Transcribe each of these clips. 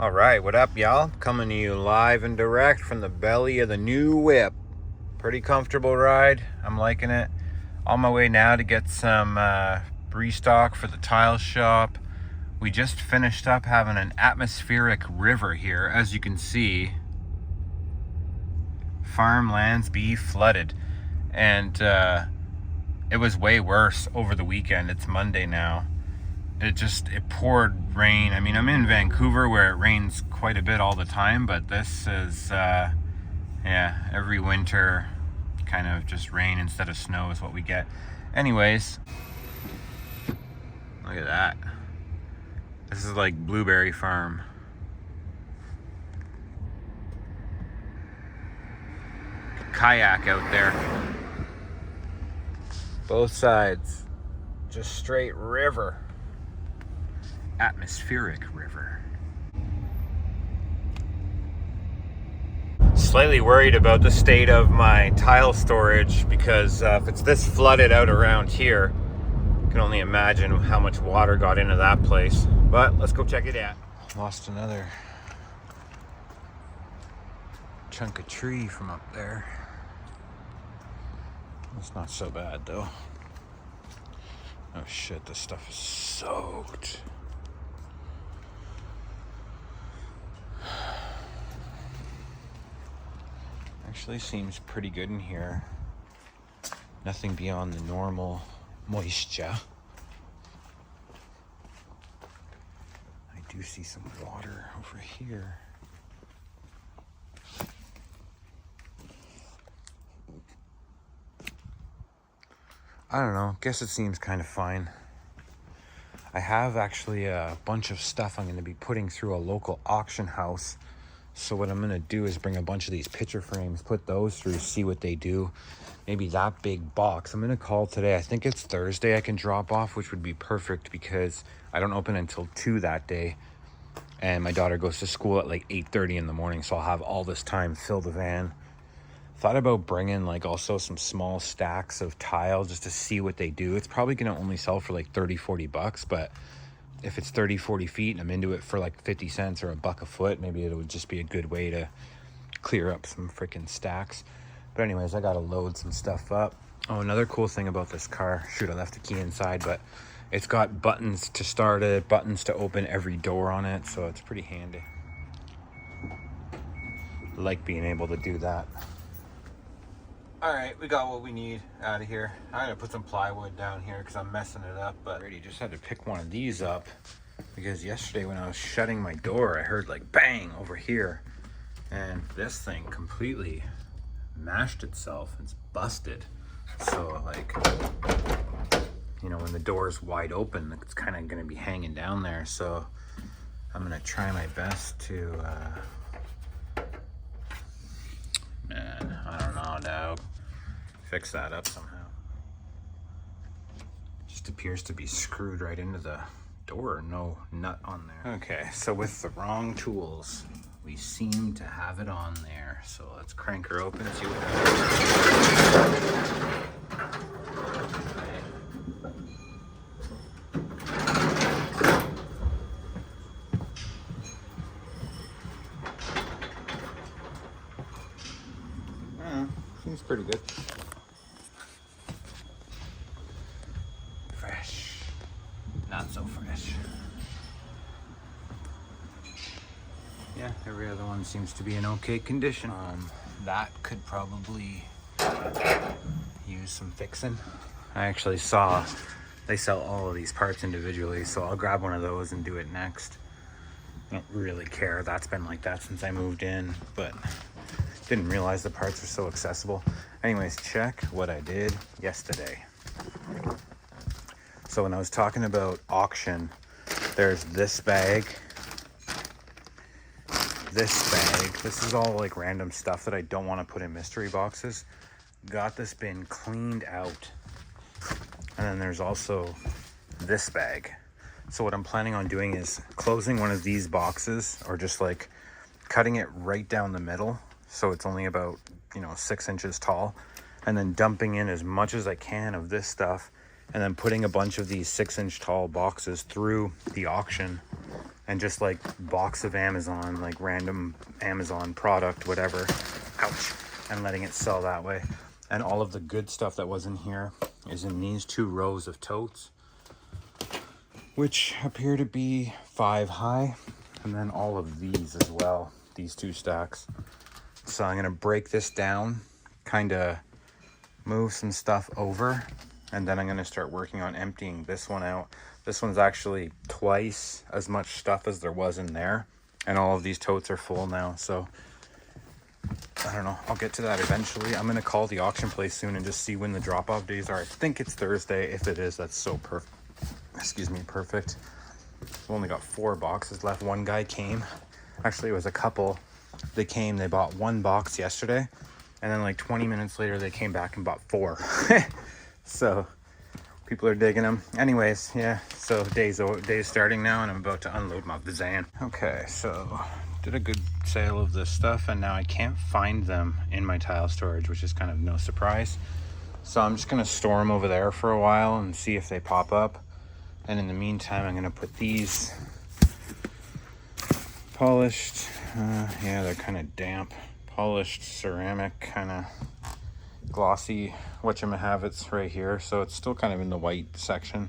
All right, what up, y'all? Coming to you live and direct from the belly of the new whip. Pretty comfortable ride. I'm liking it. On my way now to get some restock for the tile shop. We just finished up having an atmospheric river here. As you can see, farmlands be flooded. And it was way worse over the weekend. It's Monday now. It poured rain. I mean, I'm in Vancouver where it rains quite a bit all the time, but this is, yeah, every winter kind of just rain instead of snow is what we get. Anyways, look at that. This is like blueberry farm. Kayak out there. Both sides, just straight river. Atmospheric river. Slightly worried about the state of my tile storage because if it's this flooded out around here, I can only imagine how much water got into that place. But let's go check it out. Lost another chunk of tree from up there. It's not so bad though. Oh shit, this stuff is soaked. Actually seems pretty good in here. Nothing beyond the normal moisture. I do see some water over here. I don't know, guess it seems kind of fine. I have actually a bunch of stuff I'm going to be putting through a local auction house. So what I'm going to do is bring a bunch of these picture frames, put those through, see what they do. Maybe that big box. I'm going to call today. I think it's Thursday I can drop off, which would be perfect because I don't open until 2 that day. And my daughter goes to school at like 8:30 in the morning. So I'll have all this time, fill the van. Thought about bringing like also some small stacks of tile just to see what they do. It's probably going to only sell for like 30-40 bucks, but if it's 30-40 feet and I'm into it for like 50 cents or $1 a foot, maybe it would just be a good way to clear up some freaking stacks. But anyways, I gotta load some stuff up. Oh, another cool thing about this car, shoot, I left the key inside, but it's got buttons to start it, buttons to open every door on it, so it's pretty handy. Like being able to do that. All right, we got what we need out of here. I'm gonna put some plywood down here because I'm messing it up, but already just had to pick one of these up because yesterday when I was shutting my door, I heard like bang over here, and this thing completely mashed itself. It's busted. So like, you know, when the door is wide open, it's kind of gonna be hanging down there. So I'm gonna try my best to, man, I don't know, dog. Fix that up somehow. Just appears to be screwed right into the door, no nut on there. Okay, so with the wrong tools, we seem to have it on there. So let's crank her open, see what happens. Seems pretty good. Fresh. Not so fresh. Yeah, every other one seems to be in okay condition. That could probably use some fixing. I actually saw they sell all of these parts individually, so I'll grab one of those and do it next. I don't really care. That's been like that since I moved in, but didn't realize the parts are so accessible. Anyways, check what I did yesterday. So when I was talking about auction, there's this bag, this bag. This is all like random stuff that I don't want to put in mystery boxes. Got this bin cleaned out. And then there's also this bag. So what I'm planning on doing is closing one of these boxes, or just like cutting it right down the middle so it's only about, 6 inches tall, and then dumping in as much as I can of this stuff, and then putting a bunch of these 6-inch tall boxes through the auction and just like box of Amazon, like random Amazon product, whatever, ouch, and letting it sell that way. And all of the good stuff that was in here is in these 2 rows of totes, which appear to be 5 high, and then all of these as well, these 2 stacks. So I'm gonna break this down, kind of move some stuff over, and then I'm gonna start working on emptying this one out. This one's actually twice as much stuff as there was in there, and all of these totes are full now. So I don't know, I'll get to that eventually. I'm gonna call the auction place soon and just see when the drop-off days are. I think it's Thursday. If it is, that's so perfect. Excuse me, perfect. We've only got 4 boxes left. One guy came, actually it was a couple. They came, they bought 1 box yesterday, and then like 20 minutes later they came back and bought 4. So people are digging them. Anyways, yeah, so day's starting now, and I'm about to unload my van. Okay, so did a good sale of this stuff, and now I can't find them in my tile storage, which is kind of no surprise. So I'm just gonna store them over there for a while and see if they pop up. And in the meantime, I'm gonna put these polished, yeah, they're kind of damp, polished ceramic, kind of glossy whatchamahavots right here. So it's still kind of in the white section.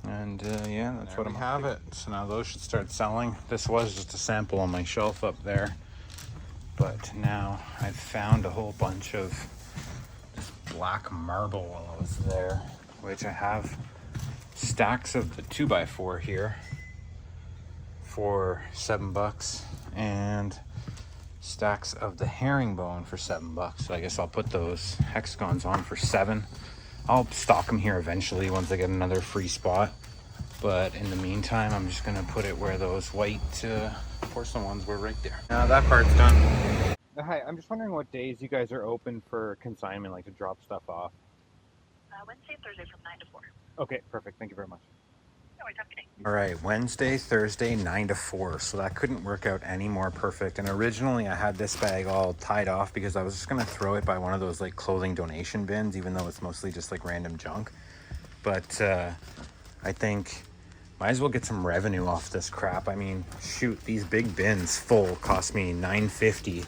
And yeah, that's what I have it. So now those should start selling. This was just a sample on my shelf up there, but now I've found a whole bunch of this black marble while I was there, which I have stacks of the 2x4 here for $7, and stacks of the herringbone for $7. So I guess I'll put those hexagons on for $7. I'll stock them here eventually once I get another free spot, but in the meantime I'm just gonna put it where those white porcelain ones were, right there. Now that part's done. Hi, I'm just wondering what days you guys are open for consignment, like to drop stuff off. Wednesday and Thursday from 9 to 4. Okay, perfect, thank you very much. Okay. All right, Wednesday, Thursday, 9 to 4. So that couldn't work out any more perfect. And originally I had this bag all tied off because I was just gonna throw it by one of those like clothing donation bins, even though it's mostly just like random junk. But I think might as well get some revenue off this crap. I mean, shoot, these big bins full cost me $9.50.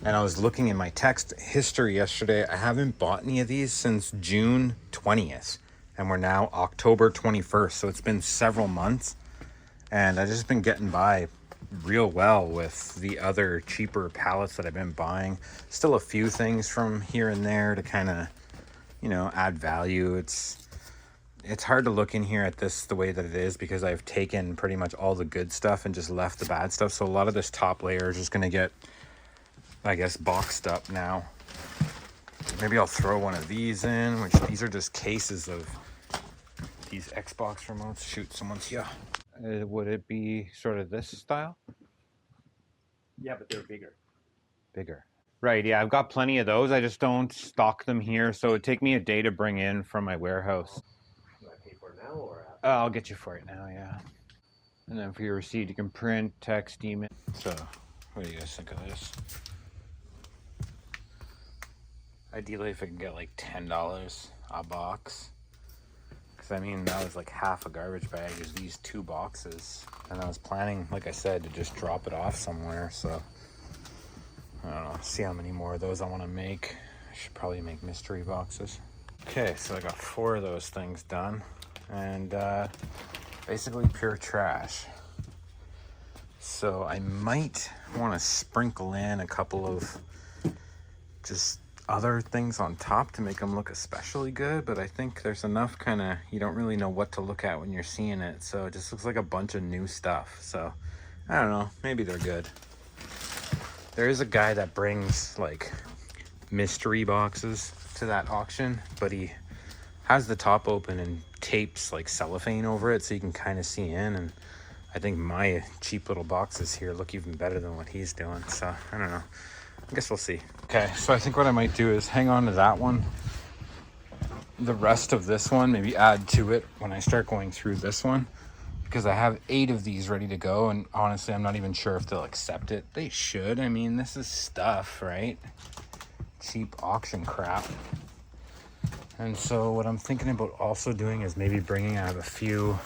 And I was looking in my text history yesterday. I haven't bought any of these since June 20th. And we're now October 21st. So it's been several months. And I've just been getting by real well with the other cheaper pallets that I've been buying. Still a few things from here and there to kind of, you know, add value. It's hard to look in here at this the way that it is because I've taken pretty much all the good stuff and just left the bad stuff. So a lot of this top layer is just going to get, I guess, boxed up now. Maybe I'll throw one of these in, which these are just cases of these Xbox remotes. Shoot, someone's here. Would it be sort of this style? Yeah, but they're bigger. Bigger. Right, yeah, I've got plenty of those. I just don't stock them here, so it'd take me a day to bring in from my warehouse. Do I pay for it now or after? I'll get you for it now, yeah. And then for your receipt, you can print, text, email. So, what do you guys think of this? Ideally, if I can get like $10 a box. Because I mean, that was like half a garbage bag is these 2 boxes. And I was planning, like I said, to just drop it off somewhere. So, I don't know, see how many more of those I want to make. I should probably make mystery boxes. Okay, so I got 4 of those things done. And basically pure trash. So I might want to sprinkle in a couple of just other things on top to make them look especially good, but I think there's enough kind of, you don't really know what to look at when you're seeing it, so it just looks like a bunch of new stuff. So I don't know, maybe they're good. There is a guy that brings like mystery boxes to that auction, but he has the top open and tapes like cellophane over it so you can kind of see in, and I think my cheap little boxes here look even better than what he's doing, so I don't know. I guess we'll see. Okay, so I think what I might do is hang on to that one. The rest of this one, maybe add to it when I start going through this one. Because I have 8 of these ready to go, and honestly, I'm not even sure if they'll accept it. They should. I mean, this is stuff, right? Cheap auction crap. And so what I'm thinking about also doing is maybe bringing out a few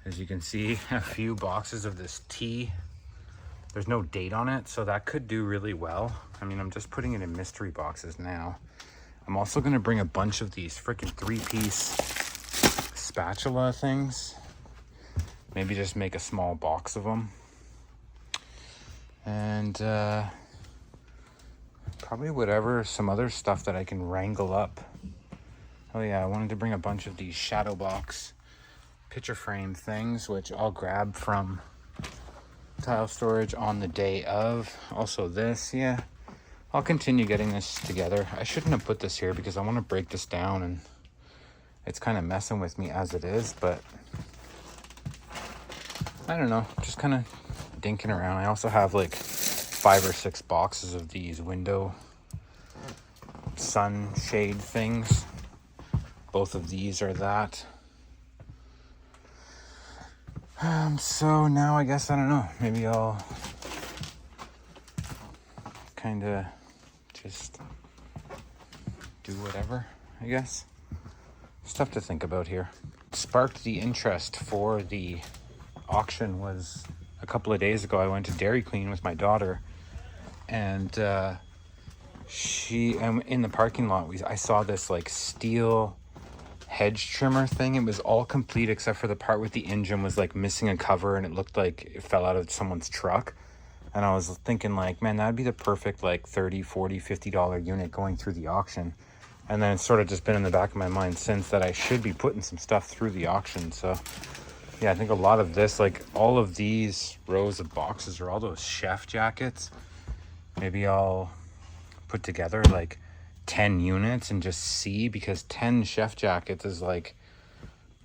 As you can see, a few boxes of this tea. There's no date on it, so that could do really well. I mean, I'm just putting it in mystery boxes now. I'm also gonna bring a bunch of these freaking 3-piece spatula things. Maybe just make a small box of them. And probably whatever, some other stuff that I can wrangle up. Oh yeah, I wanted to bring a bunch of these shadow box picture frame things, which I'll grab from tile storage on the day of. Also this, yeah. I'll continue getting this together. I shouldn't have put this here because I want to break this down and it's kind of messing with me as it is, but I don't know, just kind of dinking around. I also have like 5 or 6 boxes of these window sunshade things. Both of these are that. So now I guess, I don't know, maybe I'll kind of just do whatever, I guess. Stuff to think about here. Sparked the interest for the auction was a couple of days ago. I went to Dairy Queen with my daughter, and in the parking lot, I saw this like steel hedge trimmer thing. It was all complete except for the part with the engine was like missing a cover, and it looked like it fell out of someone's truck. And I was thinking like, man, that'd be the perfect like $30, $40, $50 unit going through the auction. And then it's sort of just been in the back of my mind since that I should be putting some stuff through the auction. So yeah, I think a lot of this, like all of these rows of boxes are all those chef jackets. Maybe I'll put together like 10 units and just see, because 10 chef jackets is like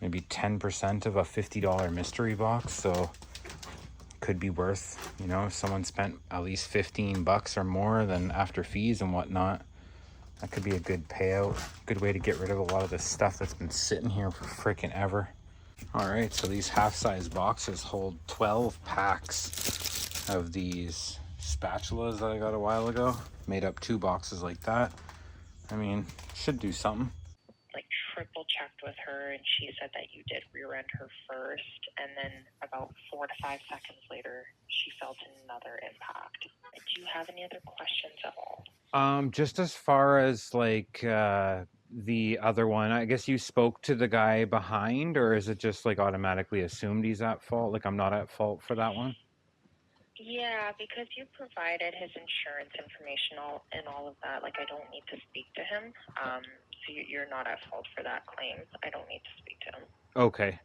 maybe 10% of a $50 mystery box. So could be worth, you know, if someone spent at least $15 or more, then after fees and whatnot, that could be a good payout, good way to get rid of a lot of this stuff that's been sitting here for freaking ever. All right, so these half-size boxes hold 12 packs of these spatulas that I got a while ago. Made up 2 boxes like that. I mean, should do something. Like triple checked with her, and she said that you did rear end her first, and then about 4 to 5 seconds later, she felt another impact. Do you have any other questions at all? Just as far as like the other one, I guess you spoke to the guy behind, or is it just like automatically assumed he's at fault? Like I'm not at fault for that one? Yeah, because you provided his insurance information and all of that. Like, I don't need to speak to him. So you're not at fault for that claim. I don't need to speak to him. Okay.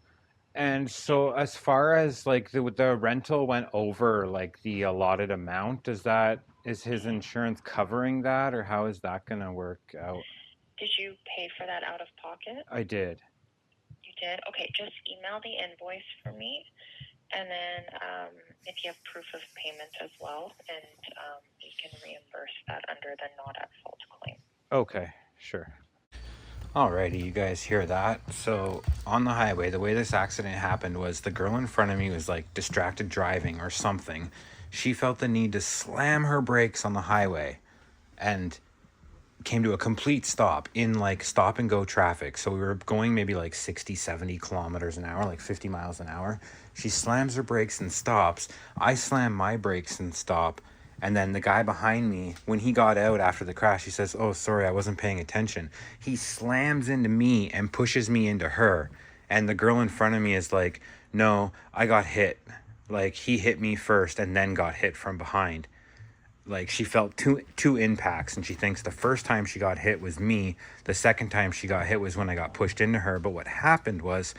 And so as far as like the rental went over like the allotted amount, is his insurance covering that, or how is that gonna work out? Did you pay for that out of pocket? I did. You did? Okay, just email the invoice for me. And then if you have proof of payment as well, and we can reimburse that under the not at fault claim. Okay, sure. Alrighty, you guys hear that? So on the highway, the way this accident happened was the girl in front of me was like distracted driving or something. She felt the need to slam her brakes on the highway and came to a complete stop in like stop and go traffic. So we were going maybe like 60, 70 kilometers an hour, like 50 miles an hour. She slams her brakes and stops. I slam my brakes and stop. And then the guy behind me, when he got out after the crash, he says, "Oh, sorry, I wasn't paying attention." He slams into me and pushes me into her. And the girl in front of me is like, "No, I got hit. Like he hit me first and then got hit from behind." Like she felt two impacts, and she thinks the first time she got hit was me. The second time she got hit was when I got pushed into her. But what happened was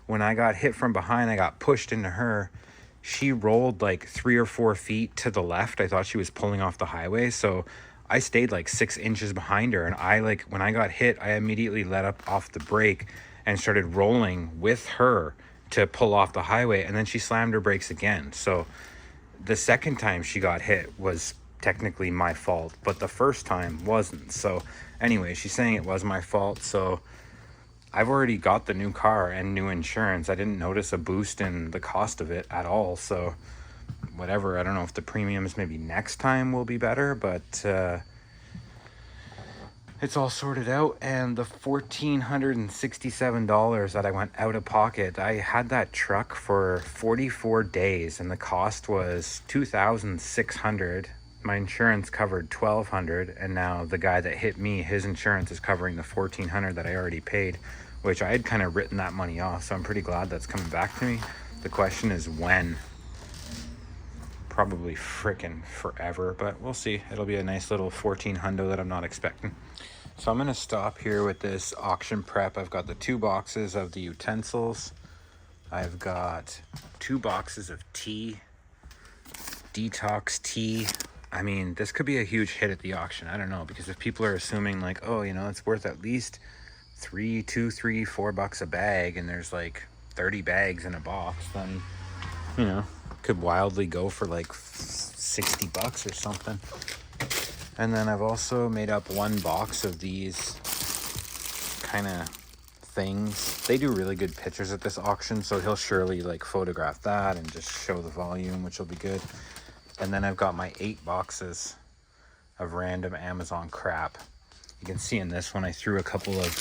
when I got hit from behind, I got pushed into her. She rolled like 3 or 4 feet to the left. I thought she was pulling off the highway. So I stayed like 6 inches behind her. And when I got hit, I immediately let up off the brake and started rolling with her to pull off the highway. And then she slammed her brakes again. So the second time she got hit was technically my fault, but the first time wasn't. So anyway, she's saying it was my fault. So I've already got the new car and new insurance. I didn't notice a boost in the cost of it at all. So whatever, I don't know if the premiums maybe next time will be better, but it's all sorted out, and the $1,467 that I went out of pocket, I had that truck for 44 days and the cost was $2,600. My insurance covered $1,200, and now the guy that hit me, his insurance is covering the $1,400 that I already paid, which I had kind of written that money off, so I'm pretty glad that's coming back to me. The question is when. Probably frickin' forever, but we'll see. It'll be a nice little 14 hundo that I'm not expecting. So I'm gonna stop here with this auction prep. I've got the 2 boxes of the utensils. I've got 2 boxes of tea, detox tea. I mean, this could be a huge hit at the auction. I don't know, because if people are assuming like, oh, you know, it's worth at least $4 a bag, and there's like 30 bags in a box, then, you know, could wildly go for like $60 or something. And then I've also made up 1 box of these kind of things. They do really good pictures at this auction, so he'll surely like photograph that and just show the volume, which will be good. And then I've got my 8 boxes of random Amazon crap. You can see in this one I threw a couple of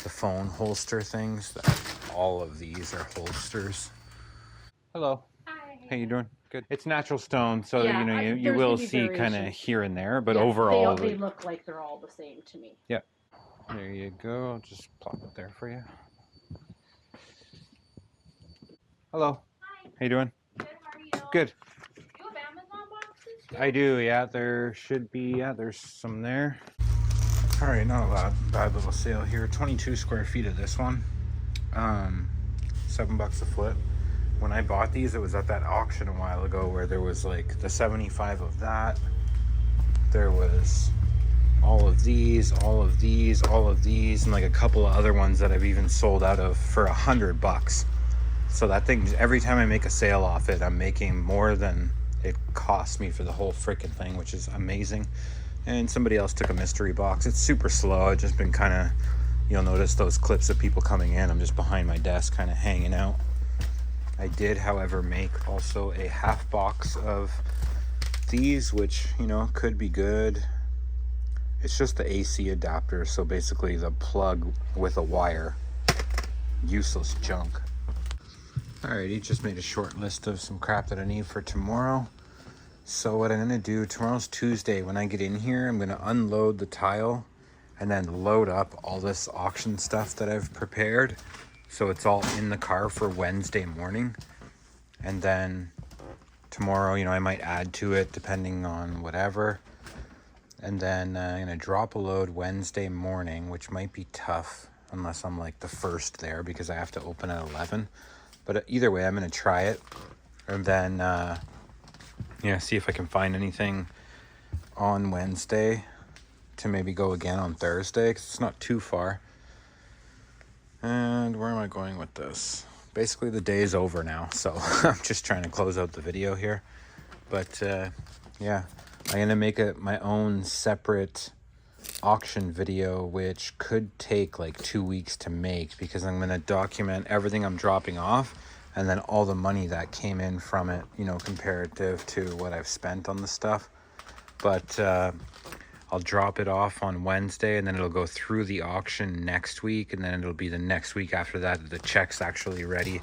the phone holster things. All of these are holsters. Hello. Hi. How you doing? Good. It's natural stone, so Yeah, you know you there's will gonna be see kind of variations. here and there, but Yeah, overall, they look like they're all the same to me. yeah. There you go. I'll just plop it there for you. Hello. Hi. How you doing? Good. How are you? Good. You have Amazon boxes too? I do. Yeah, there should be. Yeah, there's some there. All right, not a bad little sale here. 22 square feet of this one. $7 a foot. When I bought these, it was at that auction a while ago where there was like the 75 of that. There was all of these, all of these, all of these, and like a couple of other ones that I've even sold out of for $100. So that thing, every time I make a sale off it, I'm making more than it cost me for the whole freaking thing, which is amazing. And somebody else took a mystery box. It's super slow. I've just been kind of, you'll notice those clips of people coming in. I'm just behind my desk kind of hanging out. I did, however, make also a half box of these, which, you know, could be good. It's just the AC adapter, so basically the plug with a wire. Useless junk. Alrighty, just made a short list of some crap that I need for tomorrow. So what I'm gonna do, tomorrow's Tuesday, when I get in here, I'm gonna unload the tile and then load up all this auction stuff that I've prepared. So it's all in the car for Wednesday morning. And then tomorrow, you know, I might add to it depending on whatever. And then I'm gonna drop a load Wednesday morning, which might be tough unless I'm like the first there because I have to open at 11. But either way, I'm gonna try it. And then, yeah, see if I can find anything on Wednesday to maybe go again on Thursday, because it's not too far. And where am I going with this? Basically the day is over now, so I'm just trying to close out the video here. But yeah, I'm gonna make my own separate auction video, which could take like 2 weeks to make, because I'm gonna document everything I'm dropping off and then all the money that came in from it, you know, comparative to what I've spent on the stuff. But I'll drop it off on Wednesday, and then it'll go through the auction next week, and then it'll be the next week after that the check's actually ready.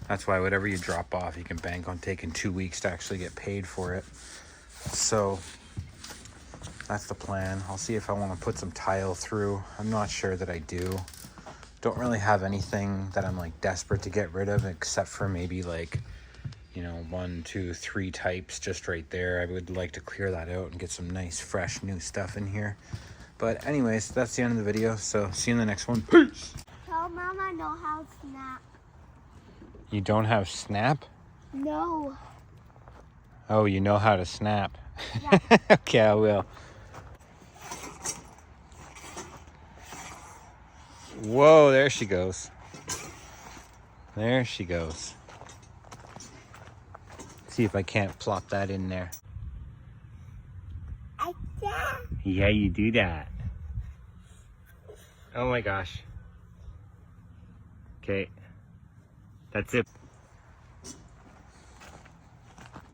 That's why whatever you drop off, you can bank on taking 2 weeks to actually get paid for it. So that's the plan. I'll see if I want to put some tile through. I'm not sure that I do. Don't really have anything that I'm like desperate to get rid of, except for maybe like, you know, 1, 2, 3 types just right there. I would like to clear that out and get some nice fresh new stuff in here. But anyways, that's the end of the video, so see you in the next one. Peace. Tell Mom I know how to snap. You don't have Snap? No. Oh, you know how to snap. Yeah. Okay, I will. Whoa, there she goes. There she goes. See if I can't plop that in there. I can. Yeah, you do that. Oh my gosh. Okay. That's it.